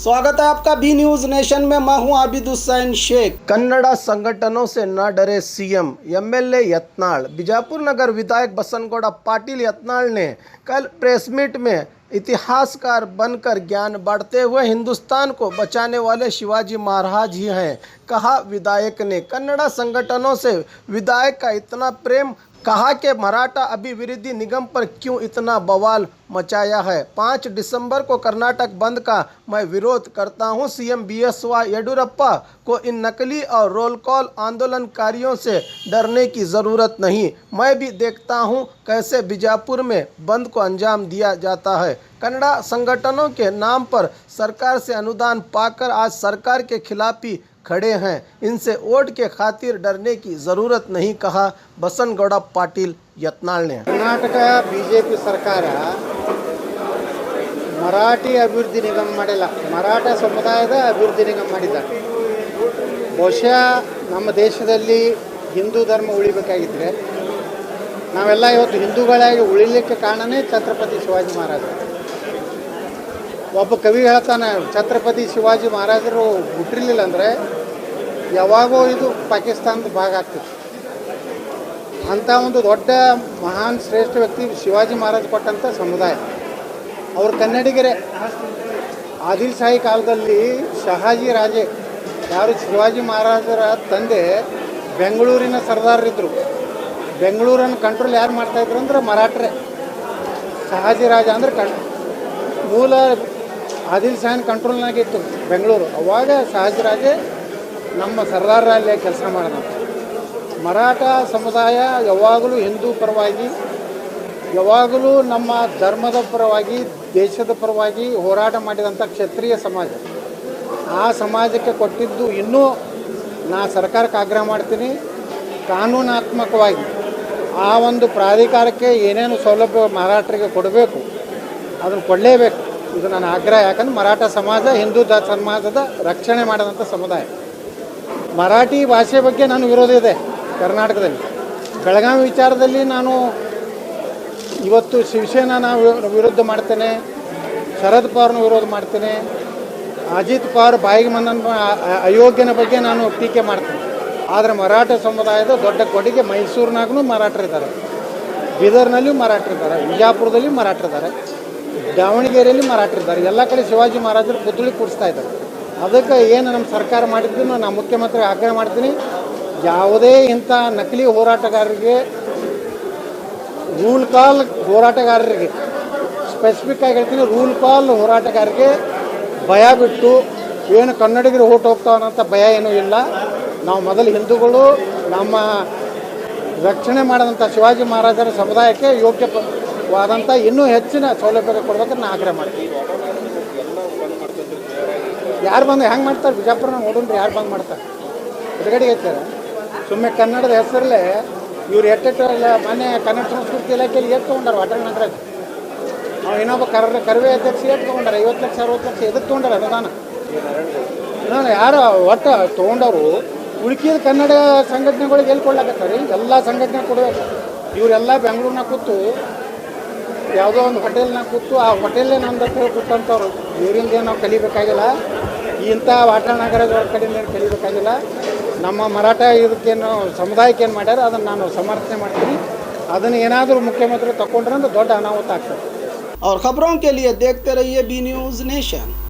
स्वागत है आपका बी न्यूज नेशन में। मैं हूं आबिद हुसैन शेख। कन्नड़ संगठनों से न डरे सीएम, एमएलए यत्नाल। बीजापुर नगर विधायक बसनगौड़ पाटिल यत्नाल ने कल प्रेस मीट में इतिहासकार बनकर ज्ञान बांटते हुए हिंदुस्तान को बचाने वाले शिवाजी महाराज ही हैं, कहा। विधायक ने कन्नड़ संगठनों से विधायक का इतना प्रेम, कहा कि मराठा अभिवृद्धि निगम पर क्यों इतना बवाल मचाया है। 5 दिसंबर को कर्नाटक बंद का मैं विरोध करता हूं। सीएम बीएसवाई येडियुरप्पा को इन नकली और रोल कॉल आंदोलनकारियों से डरने की ज़रूरत नहीं। मैं भी देखता हूं कैसे बीजापुर में बंद को अंजाम दिया जाता है। कन्नड़ संगठनों के नाम पर सरकार से अनुदान पाकर आज सरकार के खिलाफ ही खड़े हैं। इनसे वोट के खातिर डरने की ज़रूरत नहीं, कहा बसनगौड़ पाटिल यत्नाल ने। कर्नाटक बीजेपी सरकार ಮರಾಠಿ ಅಭಿವೃದ್ಧಿ ನಿಗಮ ಮಾಡಿಲ್ಲ, ಮರಾಠ ಸಮುದಾಯದ ಅಭಿವೃದ್ಧಿ ನಿಗಮ ಮಾಡಿದ್ದಾರೆ. ಬಹುಶಃ ನಮ್ಮ ದೇಶದಲ್ಲಿ ಹಿಂದೂ ಧರ್ಮ ಉಳಿಬೇಕಾಗಿದ್ದರೆ ನಾವೆಲ್ಲ ಇವತ್ತು ಹಿಂದೂಗಳಾಗಿ ಉಳಿಲಿಕ್ಕೆ ಕಾರಣನೇ ಛತ್ರಪತಿ ಶಿವಾಜಿ ಮಹಾರಾಜ. ಒಬ್ಬ ಕವಿ ಹೇಳ್ತಾನೆ, ಛತ್ರಪತಿ ಶಿವಾಜಿ ಮಹಾರಾಜರು ಹುಟ್ಟಿರಲಿಲ್ಲ ಅಂದರೆ ಯಾವಾಗೋ ಇದು ಪಾಕಿಸ್ತಾನದ ಭಾಗ ಆಗ್ತಿತ್ತು. ಅಂಥ ಒಂದು ದೊಡ್ಡ ಮಹಾನ್ ಶ್ರೇಷ್ಠ ವ್ಯಕ್ತಿ ಶಿವಾಜಿ ಮಹಾರಾಜ್ ಕೊಟ್ಟಂಥ ಸಮುದಾಯ. ಅವರು ಕನ್ನಡಿಗರೇ. ಆದಿಲ್ ಶಾಹಿ ಕಾಲದಲ್ಲಿ ಶಹಾಜಿ ರಾಜೇ, ಯಾರು ಶಿವಾಜಿ ಮಹಾರಾಜರ ತಂದೆ, ಬೆಂಗಳೂರಿನ ಸರ್ದಾರರಿದ್ದರು. ಬೆಂಗಳೂರನ್ನು ಕಂಟ್ರೋಲ್ ಯಾರು ಮಾಡ್ತಾಯಿದ್ರು ಅಂದ್ರೆ ಮರಾಠರೇ. ಶಹಾಜಿ ರಾಜ ಅಂದರೆ ಮೂಲ ಆದಿಲ್ ಶಾಹಿನ ಕಂಟ್ರೋಲ್ನಾಗಿತ್ತು ಬೆಂಗಳೂರು. ಅವಾಗ ಶಹಾಜಿ ರಾಜೇ ನಮ್ಮ ಸರ್ದಾರರಲ್ಲಿ ಕೆಲಸ ಮಾಡಿದ. ಮರಾಠ ಸಮುದಾಯ ಯಾವಾಗಲೂ ಹಿಂದೂ ಪರವಾಗಿ, ಯಾವಾಗಲೂ ನಮ್ಮ ಧರ್ಮದ ಪರವಾಗಿ, ದೇಶದ ಪರವಾಗಿ ಹೋರಾಟ ಮಾಡಿದಂಥ ಕ್ಷತ್ರಿಯ ಸಮಾಜ. ಆ ಸಮಾಜಕ್ಕೆ ಕೊಟ್ಟಿದ್ದು ಇನ್ನೂ ನಾ ಸರ್ಕಾರಕ್ಕೆ ಆಗ್ರಹ ಮಾಡ್ತೀನಿ, ಕಾನೂನಾತ್ಮಕವಾಗಿ ಆ ಒಂದು ಪ್ರಾಧಿಕಾರಕ್ಕೆ ಏನೇನು ಸೌಲಭ್ಯ ಮರಾಠರಿಗೆ ಕೊಡಬೇಕು ಅದನ್ನು ಕೊಡಲೇಬೇಕು. ಇದು ನನ್ನ ಆಗ್ರಹ. ಯಾಕಂದ್ರೆ ಮರಾಠ ಸಮಾಜ ಹಿಂದೂ ಸಮಾಜದ ರಕ್ಷಣೆ ಮಾಡಿದಂಥ ಸಮುದಾಯ. ಮರಾಠಿ ಭಾಷೆ ಬಗ್ಗೆ ನಾನು ವಿರೋಧ ಇದೆ ಕರ್ನಾಟಕದಲ್ಲಿ. ಬೆಳಗಾವಿ ವಿಚಾರದಲ್ಲಿ ನಾನು ಇವತ್ತು ಶಿವಸೇನಾ ವಿರೋಧ ಮಾಡ್ತೇನೆ, ಶರದ್ ಪವಾರ್ನ ವಿರೋಧ ಮಾಡ್ತೇನೆ, ಅಜಿತ್ ಪವಾರ್ ಬಾಯಿಗೆ ಬಂದ ಅಯೋಗ್ಯನ ಬಗ್ಗೆ ನಾನು ಟೀಕೆ ಮಾಡ್ತೇನೆ. ಆದರೆ ಮರಾಠ ಸಮುದಾಯದ ದೊಡ್ಡ ಕೊಡುಗೆ ಮೈಸೂರಿನಾಗೂ ಮರಾಠರಿದ್ದಾರೆ, ಬೀದರ್ನಲ್ಲಿಯೂ ಮರಾಠರಿದ್ದಾರೆ, ವಿಜಯಪುರದಲ್ಲಿ ಮರಾಠರಿದ್ದಾರೆ, ದಾವಣಗೆರೆಯಲ್ಲಿ ಮರಾಠರಿದ್ದಾರೆ. ಎಲ್ಲ ಕಡೆ ಶಿವಾಜಿ ಮಹಾರಾಜರು ಪುತ್ಥಳಿ ಕೂಡಿಸ್ತಾ ಇದ್ದಾರೆ. ಅದಕ್ಕೆ ಏನು ನಮ್ಮ ಸರ್ಕಾರ ಮಾಡಿದ್ದನ್ನು ನಾನು ಮುಖ್ಯಮಂತ್ರಿ ಆಗ್ರಹ ಮಾಡ್ತೀನಿ, ಯಾವುದೇ ಇಂಥ ನಕಲಿ ಹೋರಾಟಗಾರರಿಗೆ, ರೂಲ್ ಕಾಲ್ ಹೋರಾಟಗಾರರಿಗೆ, ಸ್ಪೆಸಿಫಿಕ್ ಆಗಿ ಹೇಳ್ತೀನಿ, ರೂಲ್ ಕಾಲ್ ಹೋರಾಟಗಾರರಿಗೆ ಭಯ ಬಿಟ್ಟು, ಏನು ಕನ್ನಡಿಗರು ಓಟ್ ಹೋಗ್ತಾವನ್ನಂಥ ಭಯ ಏನೂ ಇಲ್ಲ. ನಾವು ಮೊದಲು ಹಿಂದೂಗಳು ನಮ್ಮ ರಕ್ಷಣೆ ಮಾಡಿದಂಥ ಶಿವಾಜಿ ಮಹಾರಾಜರ ಸಮುದಾಯಕ್ಕೆ ಯೋಗ್ಯವಾದಂಥ ಇನ್ನೂ ಹೆಚ್ಚಿನ ಸೌಲಭ್ಯ ಕೊಡ್ಬೇಕಂತ ನಾನು ಆಗ್ರಹ ಮಾಡ್ತೀನಿ. ಯಾರು ಬಂದು ಹೆಂಗೆ ಮಾಡ್ತಾರೆ ಬಿಜಾಪುರನ ನೋಡೋಣ್ರಿ, ಯಾರು ಬಂದು ಮಾಡ್ತಾರೆ ಎದುರುಗಡೆಗೆ ಐತಾರೆ. ಸುಮ್ಮನೆ ಕನ್ನಡದ ಹೆಸರಲ್ಲೇ ಇವ್ರು ಎಟ್ಟೆಲ್ಲ ಮೊನ್ನೆ ಕನ್ನಡ ಸಂಸ್ಕೃತಿ ಇಲಾಖೆಯಲ್ಲಿ ಎಷ್ಟು ತೊಗೊಂಡಾರ ವಾಟರ್ ನಗರಾಜ್. ಅವ್ನು ಇನ್ನೊಬ್ಬ ಕರ್ವೆ ಅಧ್ಯಕ್ಷ ಎಷ್ಟು ತೊಗೊಂಡಾರ, 50 ಲಕ್ಷ 60 ಲಕ್ಷ ಎದಕ್ಕೆ ತೊಗೊಂಡಾರ ಅನುದಾನ. ನಾನು ಯಾರು ಒಟ್ಟು ತೊಗೊಂಡವರು ಉಳ್ಕಿದ ಕನ್ನಡ ಸಂಘಟನೆಗಳಿಗೆ ಎಲ್ಲಿ ಕೊಡ್ಲಾಕತ್ತಾರೆ. ಎಲ್ಲ ಸಂಘಟನೆ ಕೊಡಬೇಕು. ಇವರೆಲ್ಲ ಬೆಂಗಳೂರಿನಾಗ ಕೂತು ಯಾವುದೋ ಒಂದು ಹೋಟೆಲ್ನಾಗ ಕೂತು ಆ ಹೋಟೆಲ್ಲೇ ನಮ್ದು ಅಂತ ಹೇಳಿ ಕೂತಂಥವ್ರು. ಇವರಿಂದ ನಾವು ಕಲಿಬೇಕಾಗಿಲ್ಲ, ಇಂಥ ವಾಟಾಳ್ ನಗರದ ಕಡೆಯಿಂದ ಕಲಿಬೇಕಾಗಿಲ್ಲ. ನಮ್ಮ ಮರಾಠ ಇದಕ್ಕೇನು ಸಮುದಾಯಕ್ಕೆ ಏನು ಮಾಡ್ಯಾರ ಅದನ್ನು ನಾನು ಸಮರ್ಥನೆ ಮಾಡ್ತೀನಿ. ಅದನ್ನು ಏನಾದರೂ ಮುಖ್ಯಮಂತ್ರಿ ತಗೊಂಡ್ರೆ ಅಂದ್ರೆ ದೊಡ್ಡ ಅನಾಹುತ ಆಗ್ತದೆ. और खबरों के लिए देखते रहिए बी न्यूज नेशन।